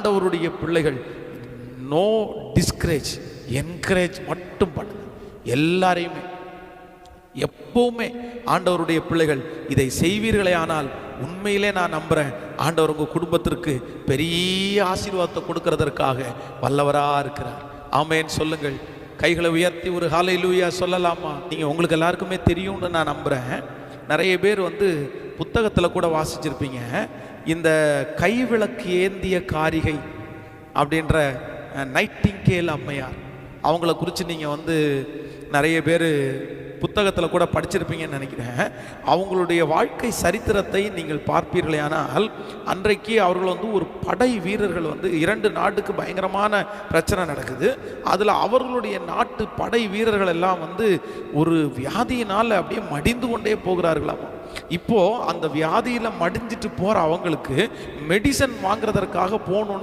ஆண்டவருடைய பிள்ளைகள் no discourage, encourage மட்டும் பண்ணுங்க. எல்லாரையுமே எப்பவுமே ஆண்டவருடைய பிள்ளைகள் இதை செய்வீர்களே ஆனால் உண்மையிலே நான் நம்புகிறேன் ஆண்டவர் உங்கள் குடும்பத்திற்கு பெரிய ஆசீர்வாதத்தை கொடுக்கறதற்காக வல்லவராக இருக்கிறார். ஆமேன் சொல்லுங்கள். கைகளை உயர்த்தி ஒரு ஹல்லேலூயா சொல்லலாமா? நீங்கள் உங்களுக்கு எல்லாருக்குமே தெரியும்னு நான் நம்புகிறேன். நிறைய பேர் புத்தகத்தில் கூட வாசிச்சிருப்பீங்க. இந்த கைவிளக்கு ஏந்திய காரிகை அப்படின்ற நைட்டிங்கேல் அம்மையார், அவங்கள குறித்து நீங்கள் நிறைய பேர் புத்தகத்தில் கூட படிச்சிருப்பீங்கன்னு நினைக்கிறேன். அவங்களுடைய வாழ்க்கை சரித்திரத்தை நீங்கள் பார்ப்பீர்களே ஆனால் அன்றைக்கு அவர்கள் ஒரு படை வீரர்கள் 2 நாட்டுக்கு பயங்கரமான பிரச்சனை நடக்குது. அதில் அவர்களுடைய நாட்டு படை வீரர்கள் எல்லாம் ஒரு வியாதியினால் அப்படியே மடிந்து கொண்டே போகிறார்களாம். இப்போது அந்த வியாதியில் மடிஞ்சிட்டு போகிற அவங்களுக்கு மெடிசன் வாங்குறதற்காக போகணுன்னா